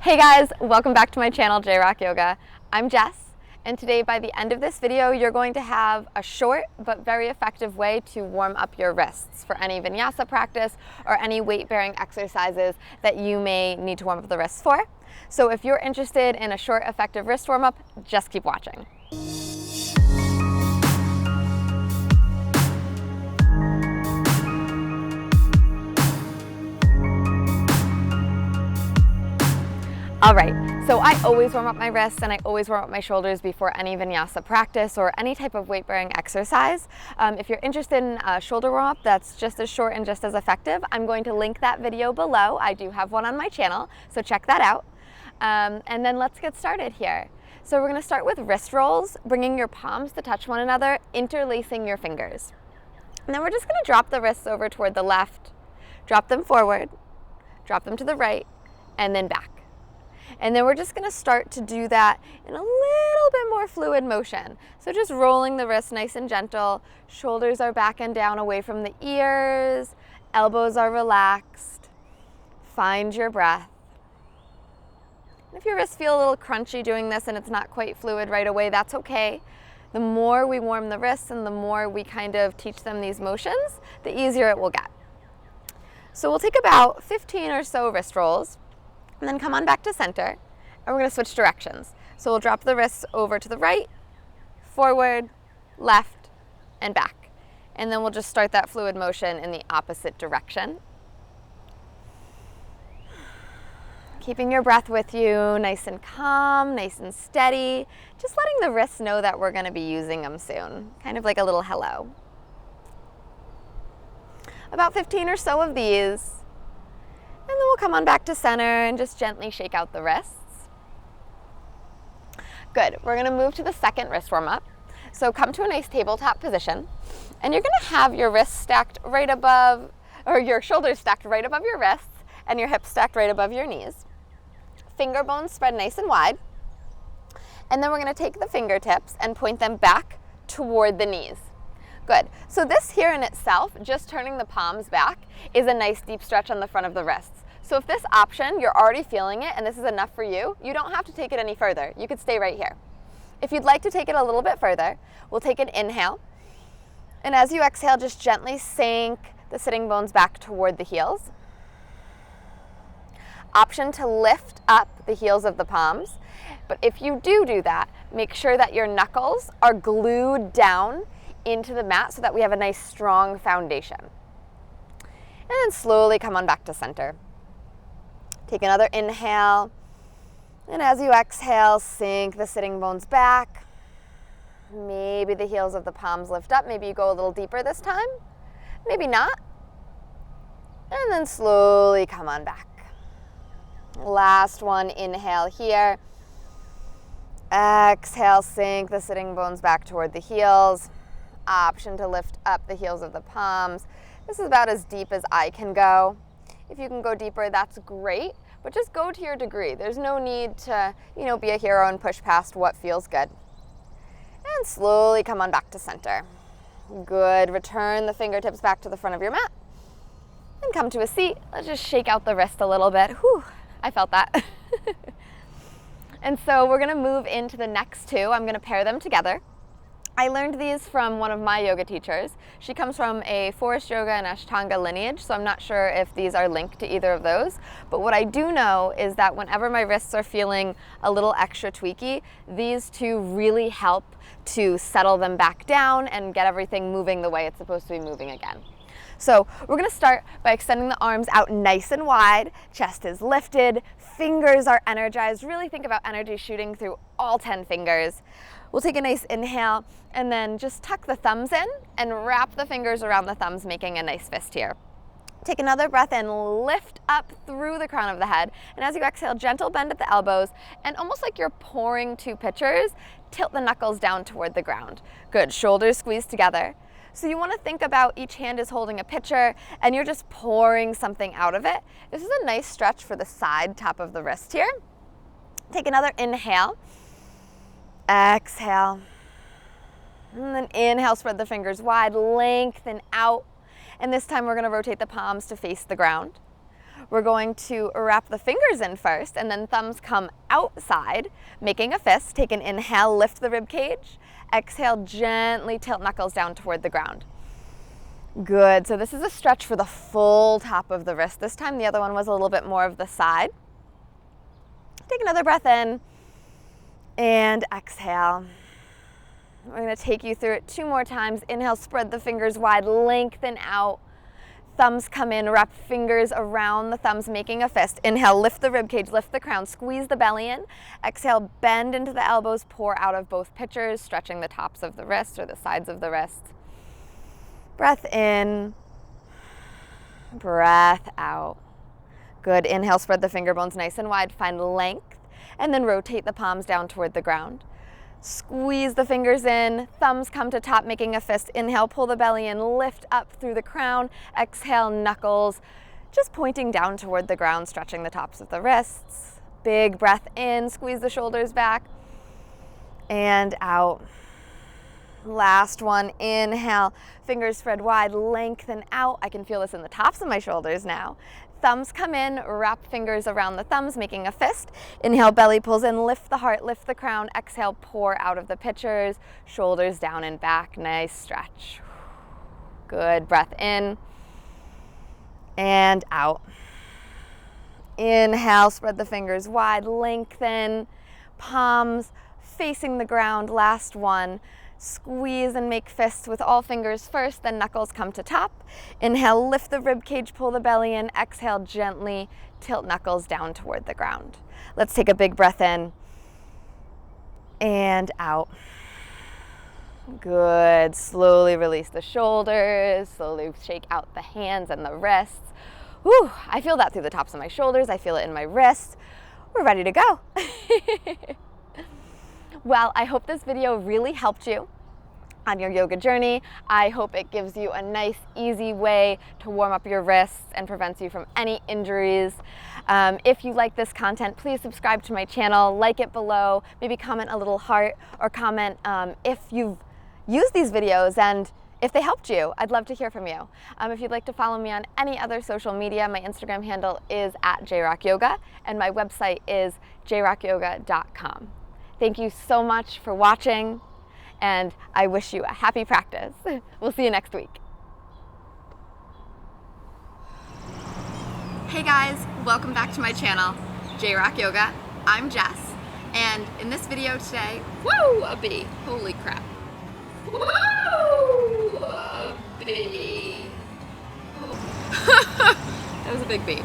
Hey guys, welcome back to my channel, J-Rock Yoga. I'm Jess, and today by the end of this video, you're going to have a short but very effective way to warm up your wrists for any vinyasa practice or any weight-bearing exercises that you may need to warm up the wrists for. So if you're interested in a short, effective wrist warm-up, just keep watching. All right, so I always warm up my wrists and I always warm up my shoulders before any vinyasa practice or any type of weight-bearing exercise. If you're interested in a shoulder warm-up that's just as short and just as effective, I'm going to link that video below. I do have one on my channel, so check that out. And then let's get started here. So we're gonna start with wrist rolls, bringing your palms to touch one another, interlacing your fingers. And then we're just gonna drop the wrists over toward the left, drop them forward, drop them to the right, and then back. And then we're just gonna start to do that in a little bit more fluid motion. So just rolling the wrists nice and gentle, shoulders are back and down away from the ears, elbows are relaxed, find your breath. If your wrists feel a little crunchy doing this and it's not quite fluid right away, that's okay. The more we warm the wrists and the more we kind of teach them these motions, the easier it will get. So we'll take about 15 or so wrist rolls, and then come on back to center, and we're gonna switch directions. So we'll drop the wrists over to the right, forward, left, and back. And then we'll just start that fluid motion in the opposite direction. Keeping your breath with you, nice and calm, nice and steady. Just letting the wrists know that we're gonna be using them soon. Kind of like a little hello. About 15 or so of these. And then we'll come on back to center and just gently shake out the wrists. Good, we're gonna move to the second wrist warm up. So come to a nice tabletop position, and you're gonna have your wrists stacked right above, or your shoulders stacked right above your wrists, and your hips stacked right above your knees. Finger bones spread nice and wide. And then we're gonna take the fingertips and point them back toward the knees. Good. So this here in itself, just turning the palms back, is a nice deep stretch on the front of the wrists. So if this option, you're already feeling it and this is enough for you, you don't have to take it any further. You could stay right here. If you'd like to take it a little bit further, we'll take an inhale. And as you exhale, just gently sink the sitting bones back toward the heels. Option to lift up the heels of the palms. But if you do that, make sure that your knuckles are glued down into the mat so that we have a nice strong foundation. And then slowly come on back to center. Take another inhale, and as you exhale, sink the sitting bones back. Maybe the heels of the palms lift up, maybe you go a little deeper this time, maybe not. And then slowly come on back. Last one, inhale here. Exhale, sink the sitting bones back toward the heels. Option to lift up the heels of the palms. This is about as deep as I can go. If you can go deeper, that's great, but just go to your degree. There's no need to, be a hero and push past what feels good. And slowly come on back to center. Good. Return the fingertips back to the front of your mat. And come to a seat. Let's just shake out the wrist a little bit. Whew, I felt that. And so we're gonna move into the next two. I'm gonna pair them together. I learned these from one of my yoga teachers. She comes from a Forest Yoga and Ashtanga lineage, so I'm not sure if these are linked to either of those. But what I do know is that whenever my wrists are feeling a little extra tweaky, these two really help to settle them back down and get everything moving the way it's supposed to be moving again. So we're gonna start by extending the arms out nice and wide, chest is lifted, fingers are energized. Really think about energy shooting through all 10 fingers. We'll take a nice inhale and then just tuck the thumbs in and wrap the fingers around the thumbs, making a nice fist here. Take another breath and lift up through the crown of the head. And as you exhale, gentle bend at the elbows, and almost like you're pouring two pitchers, tilt the knuckles down toward the ground. Good, shoulders squeeze together. So you want to think about each hand is holding a pitcher and you're just pouring something out of it. This is a nice stretch for the side top of the wrist here. Take another inhale. Exhale. And then inhale, spread the fingers wide, lengthen out. And this time we're going to rotate the palms to face the ground. We're going to wrap the fingers in first, and then thumbs come outside, making a fist. Take an inhale, lift the rib cage. Exhale, gently tilt knuckles down toward the ground. Good. So this is a stretch for the full top of the wrist. This time the other one was a little bit more of the side. Take another breath in and exhale. We're going to take you through it 2 more times. Inhale, spread the fingers wide, lengthen out. Thumbs come in, wrap fingers around the thumbs, making a fist. Inhale, lift the rib cage, lift the crown, squeeze the belly in. Exhale, bend into the elbows, pour out of both pitchers, stretching the tops of the wrists or the sides of the wrists. Breath in, breath out. Good. Inhale, spread the finger bones nice and wide, find length, and then rotate the palms down toward the ground. Squeeze the fingers in, thumbs come to top, making a fist. Inhale, pull the belly in, lift up through the crown. Exhale, knuckles, just pointing down toward the ground, stretching the tops of the wrists. Big breath in, squeeze the shoulders back, and out. Last one, inhale, fingers spread wide, lengthen out. I can feel this in the tops of my shoulders now. Thumbs come in, wrap fingers around the thumbs, making a fist. Inhale, belly pulls in, lift the heart, lift the crown. Exhale, pour out of the pitchers, shoulders down and back. Nice stretch. Good. Breath in and out. Inhale, spread the fingers wide, lengthen, palms facing the ground. Last one. Squeeze and make fists with all fingers first, then knuckles come to top. Inhale, lift the rib cage, pull the belly in. Exhale, gently tilt knuckles down toward the ground. Let's take a big breath in and out. Good. Slowly release the shoulders, slowly shake out the hands and the wrists. Whew, I feel that through the tops of my shoulders. I feel it in my wrists. We're ready to go. Well, I hope this video really helped you on your yoga journey. I hope it gives you a nice, easy way to warm up your wrists and prevents you from any injuries. If you like this content, please subscribe to my channel, like it below, maybe comment a little heart, or comment if you've used these videos and if they helped you. I'd love to hear from you. If you'd like to follow me on any other social media, my Instagram handle is @jrockyoga, and my website is jrockyoga.com. Thank you so much for watching, and I wish you a happy practice. We'll see you next week. Hey guys, welcome back to my channel, J-Rock Yoga. I'm Jess, and in this video today, whoa, a bee, holy crap. Whoa, a bee. That was a big bee.